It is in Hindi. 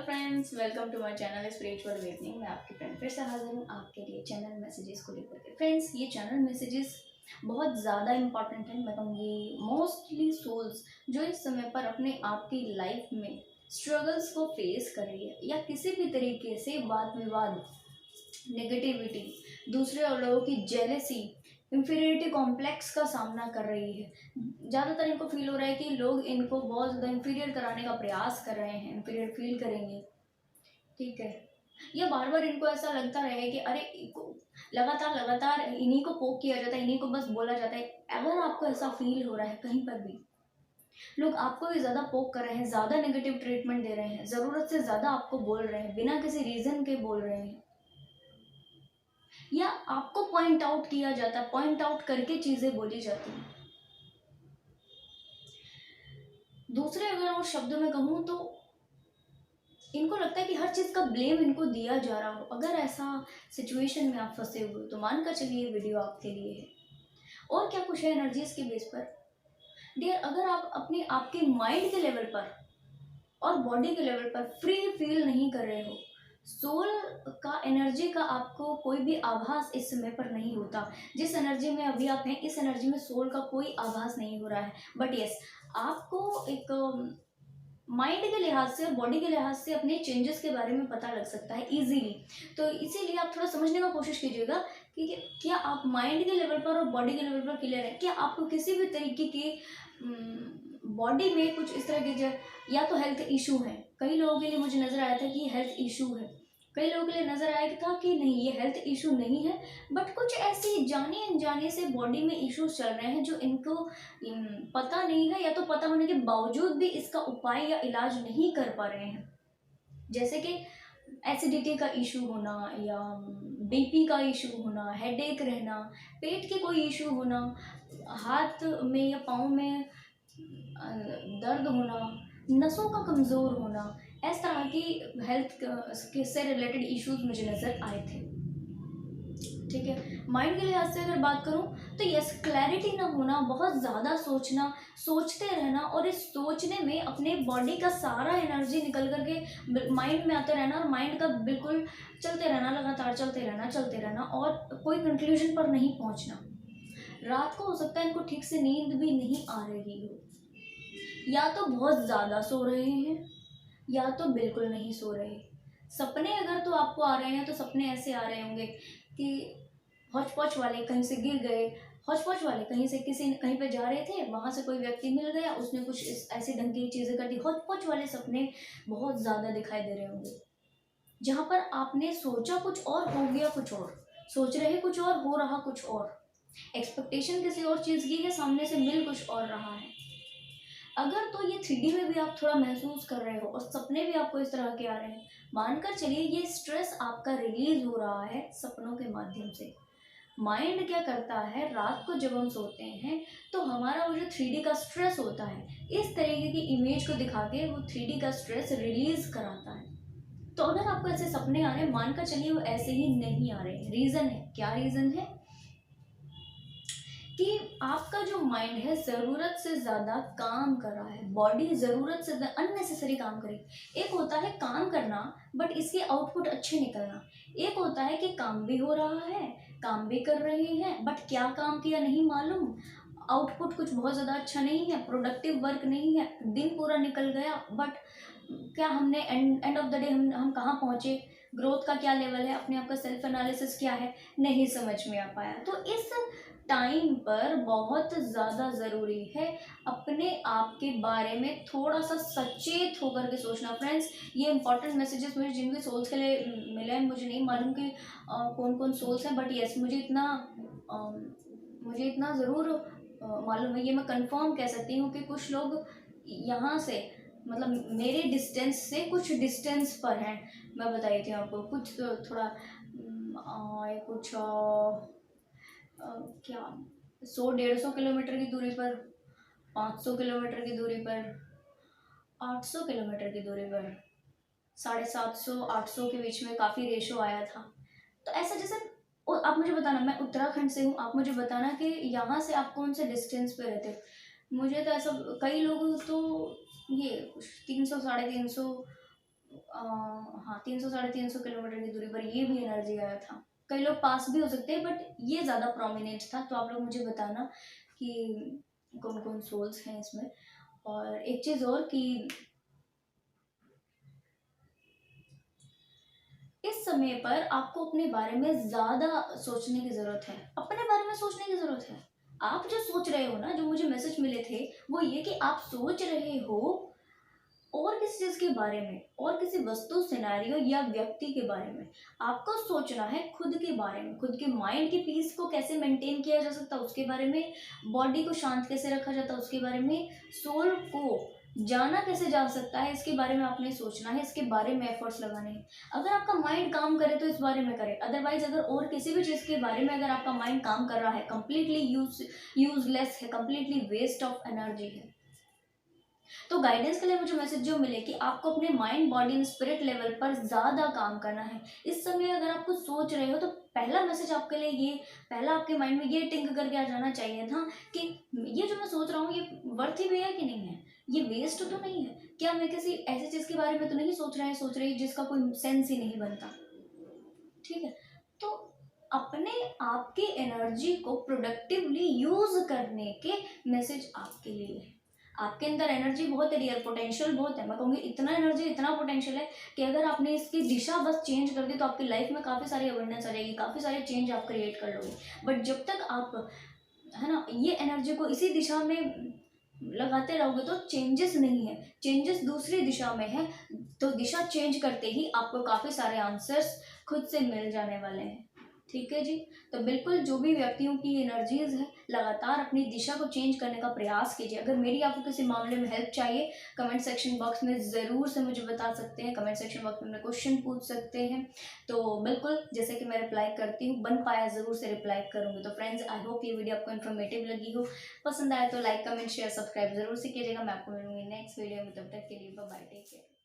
Friends, welcome to my channel spiritual awakening. मैं आपकी फ्रेंड फिर से हाजिर हूँ आपके लिए चैनल मैसेजेस को लेकर के। फ्रेंड्स, ये चैनल मैसेजेस बहुत ज़्यादा इंपॉर्टेंट है। मैं कहूँगी मोस्टली सोल्स जो इस समय पर अपने आप की लाइफ में स्ट्रगल्स को फेस कर रही है या किसी भी तरीके से वाद विवाद, नेगेटिविटी, दूसरे लोगों की जेलेसी, इंफीरियरिटी कॉम्प्लेक्स का सामना कर रही है। ज़्यादातर इनको फील हो रहा है कि लोग इनको बहुत ज़्यादा इंफीरियर कराने का प्रयास कर रहे हैं, इंफीरियर फील करेंगे, ठीक है। या बार बार इनको ऐसा लगता रहे कि अरे इनको लगातार लगातार इन्हीं को पोक किया जाता है, इन्हीं को बस बोला जाता है। अगर आपको ऐसा फील हो रहा है कहीं पर भी लोग आपको भी ज़्यादा पोक कर रहे हैं, ज़्यादा नेगेटिव ट्रीटमेंट दे रहे हैं, ज़रूरत से ज़्यादा आपको बोल रहे हैं, बिना किसी रीज़न के बोल रहे हैं, या आपको पॉइंट आउट किया जाता है, पॉइंट आउट करके चीज़ें बोली जाती हैं। दूसरे अगर और शब्दों में कहूँ तो इनको लगता है कि हर चीज़ का ब्लेम इनको दिया जा रहा हो। अगर ऐसा सिचुएशन में आप फंसे हुए हो तो मानकर चलिए ये वीडियो आपके लिए है। और क्या कुछ है एनर्जीज के बेस पर डियर, अगर आप अपने आपके माइंड के लेवल पर और बॉडी के लेवल पर फ्री फील नहीं कर रहे हो, सोल का एनर्जी का आपको कोई भी आभास इस समय पर नहीं होता। जिस एनर्जी में अभी आप हैं इस एनर्जी में सोल का कोई आभास नहीं हो रहा है। बट यस, आपको एक माइंड के लिहाज से और बॉडी के लिहाज से अपने चेंजेस के बारे में पता लग सकता है इजीली। तो इसीलिए आप थोड़ा समझने का कोशिश कीजिएगा कि क्या आप माइंड के लेवल पर और बॉडी के लेवल पर क्लियर है। क्या आपको किसी भी तरीके की बॉडी में कुछ इस तरह के या तो हेल्थ इशू है। कई लोगों के लिए मुझे नज़र आया था कि ये हेल्थ इशू है, कई लोगों के लिए नज़र आया था कि नहीं ये हेल्थ इशू नहीं है, बट कुछ ऐसी जाने अनजाने से बॉडी में इश्यूज चल रहे हैं जो इनको पता नहीं है, या तो पता होने के बावजूद भी इसका उपाय या इलाज नहीं कर पा रहे हैं। जैसे कि एसिडिटी का इशू होना, या बीपी का इशू होना, हेडेक रहना, पेट के कोई इशू होना, हाथ में या पाँव में दर्द होना, नसों का कमज़ोर होना, इस तरह की हेल्थ के से रिलेटेड इश्यूज मुझे नज़र आए थे। ठीक है, माइंड के लिहाज से अगर बात करूं तो यस, क्लैरिटी ना होना, बहुत ज़्यादा सोचना, सोचते रहना, और इस सोचने में अपने बॉडी का सारा एनर्जी निकल करके माइंड में आते रहना, और माइंड का बिल्कुल चलते रहना, लगातार चलते रहना और कोई कंक्लूजन पर नहीं पहुंचना। रात को हो सकता है इनको ठीक से नींद भी नहीं आ रही हो, या तो बहुत ज़्यादा सो रहे हैं या तो बिल्कुल नहीं सो रहे। सपने अगर तो आपको आ रहे हैं तो सपने ऐसे आ रहे होंगे कि हौच पौच वाले कहीं से गिर गए, हौच पौच वाले कहीं से किसी कहीं पे जा रहे थे, वहाँ से कोई व्यक्ति मिल गया, उसने कुछ ऐसे ढंग की चीज़ें कर दी। हौच पौच वाले सपने बहुत ज़्यादा दिखाई दे रहे होंगे, जहाँ पर आपने सोचा कुछ और हो गया कुछ और, सोच रहे कुछ और हो रहा कुछ और, एक्सपेक्टेशन किसी और चीज़ की है, सामने से मिल कुछ और रहा है। अगर तो ये 3D में भी आप थोड़ा महसूस कर रहे हो और सपने भी आपको इस तरह के आ रहे हैं, मानकर चलिए ये स्ट्रेस आपका रिलीज हो रहा है सपनों के माध्यम से। माइंड क्या करता है, रात को जब हम सोते हैं तो हमारा वो जो 3D का स्ट्रेस होता है, इस तरीके की इमेज को दिखा के वो 3D का स्ट्रेस रिलीज कराता है। तो अगर आपको ऐसे सपने आ रहे हैं, मानकर चलिए वो ऐसे ही नहीं आ रहे हैं, रीज़न है, क्या रीज़न है कि आपका जो माइंड है ज़रूरत से ज़्यादा काम कर रहा है, बॉडी ज़रूरत से ज़्यादा अननेसेसरी काम करे। एक होता है काम करना बट इसके आउटपुट अच्छे निकलना, एक होता है कि काम भी हो रहा है, काम भी कर रहे हैं, बट क्या काम किया नहीं मालूम, आउटपुट कुछ बहुत ज़्यादा अच्छा नहीं है, प्रोडक्टिव वर्क नहीं है, दिन पूरा निकल गया, बट क्या हमने एंड ऑफ द डे हम कहाँ पहुँचे, ग्रोथ का क्या लेवल है, अपने आप का सेल्फ एनालिसिस क्या है, नहीं समझ में आ पाया। तो इस टाइम पर बहुत ज़्यादा ज़रूरी है अपने आप के बारे में थोड़ा सा सचेत होकर के सोचना। फ्रेंड्स, ये इंपॉर्टेंट मैसेजेस मुझे जिनके सोल्स के लिए मिले हैं, मुझे नहीं मालूम कि कौन कौन सोल्स हैं, बट यस मुझे इतना ज़रूर मालूम है, ये मैं कंफर्म कह सकती हूँ कि कुछ लोग यहाँ से, मतलब मेरे डिस्टेंस से कुछ डिस्टेंस पर हैं। मैं बताई थी आपको कुछ थोड़ा कुछ क्या 100-150 किलोमीटर की दूरी पर, 500 किलोमीटर की दूरी पर, 800 किलोमीटर की दूरी पर, 750-800 के बीच में काफ़ी रेशो आया था। तो ऐसा जैसे आप मुझे बताना, मैं उत्तराखंड से हूँ, आप मुझे बताना कि यहाँ से आप कौन से डिस्टेंस पे रहते हो। मुझे तो ऐसा, कई लोग तो ये कुछ 300, 350 हाँ 300 साढ़े 300 किलोमीटर की दूरी पर ये भी एनर्जी आया था। कई लोग पास भी हो सकते हैं बट ये ज़्यादा प्रोमिनेंट था। तो आप लोग मुझे बताना कि कौन कौन सोल्स हैं इसमें। और एक चीज़ और कि इस समय पर आपको अपने बारे में ज़्यादा सोचने की ज़रूरत है, अपने बारे में सोचने की ज़रूरत है। आप जो सोच रहे हो ना, जो मुझे मैसेज मिले थे वो ये कि आप सोच रहे हो और किसी चीज़ के बारे में, और किसी वस्तु, सिनेरियो या व्यक्ति के बारे में। आपको सोचना है खुद के बारे में, खुद के माइंड की पीस को कैसे मेंटेन किया जा सकता है उसके बारे में, बॉडी को शांत कैसे रखा जाता है उसके बारे में, सोल को जाना कैसे जा सकता है इसके बारे में आपने सोचना है, इसके बारे में एफर्ट्स लगाने हैं। अगर आपका माइंड काम करे तो इस बारे में करे, अदरवाइज अगर और किसी भी चीज़ के बारे में अगर आपका माइंड काम कर रहा है, कंप्लीटली यूजलेस है, कंप्लीटली वेस्ट ऑफ एनर्जी है। तो गाइडेंस के लिए मुझे मैसेज जो मिले कि आपको अपने mind, body and spirit level पर ज़्यादा काम करना है। इस समय अगर आप कुछ सोच रहे हो तो पहला मैसेज आपके लिए ये, पहला आपके माइंड में ये टिंक करके आ जाना चाहिए था कि ये जो मैं सोच रहा हूँ ये वर्थी भी है कि नहीं है, ये वेस्ट तो नहीं है, क्या मैं किसी ऐसी चीज़ के बारे में तो नहीं सोच रही जिसका कोई सेंस ही नहीं बनता। ठीक है, तो अपने आप की एनर्जी को प्रोडक्टिवली यूज करने के मैसेज आपके लिए है। आपके अंदर एनर्जी बहुत है, रियल पोटेंशियल बहुत है। मैं कहूँगी इतना एनर्जी, इतना पोटेंशियल है कि अगर आपने इसकी दिशा बस चेंज कर दी तो आपकी लाइफ में काफ़ी सारी अवेयरनेस आ जाएगी, काफ़ी सारे चेंज आप क्रिएट कर लोगे। बट जब तक आप, है ना, ये एनर्जी को इसी दिशा में लगाते रहोगे तो चेंजेस नहीं है, चेंजेस दूसरी दिशा में है। तो दिशा चेंज करते ही आपको काफ़ी सारे आंसर्स खुद से मिल जाने वाले हैं। ठीक है जी। तो बिल्कुल जो भी व्यक्तियों की एनर्जीज है लगातार अपनी दिशा को चेंज करने का प्रयास कीजिए। अगर मेरी आपको किसी मामले में हेल्प चाहिए कमेंट सेक्शन बॉक्स में ज़रूर से मुझे बता सकते हैं, कमेंट सेक्शन बॉक्स में अपने क्वेश्चन पूछ सकते हैं। तो बिल्कुल जैसे कि मैं रिप्लाई करती हूँ, बन पाया ज़रूर से रिप्लाई करूँगी। तो फ्रेंड्स आई होप ये वीडियो आपको इन्फॉर्मेटिव लगी हो, पसंद आया तो लाइक कमेंट शेयर सब्सक्राइब जरूर से कीजिएगा। मैं आपको मिलूंगी नेक्स्ट वीडियो में, तब तक के लिए बाय बाय, टेक केयर।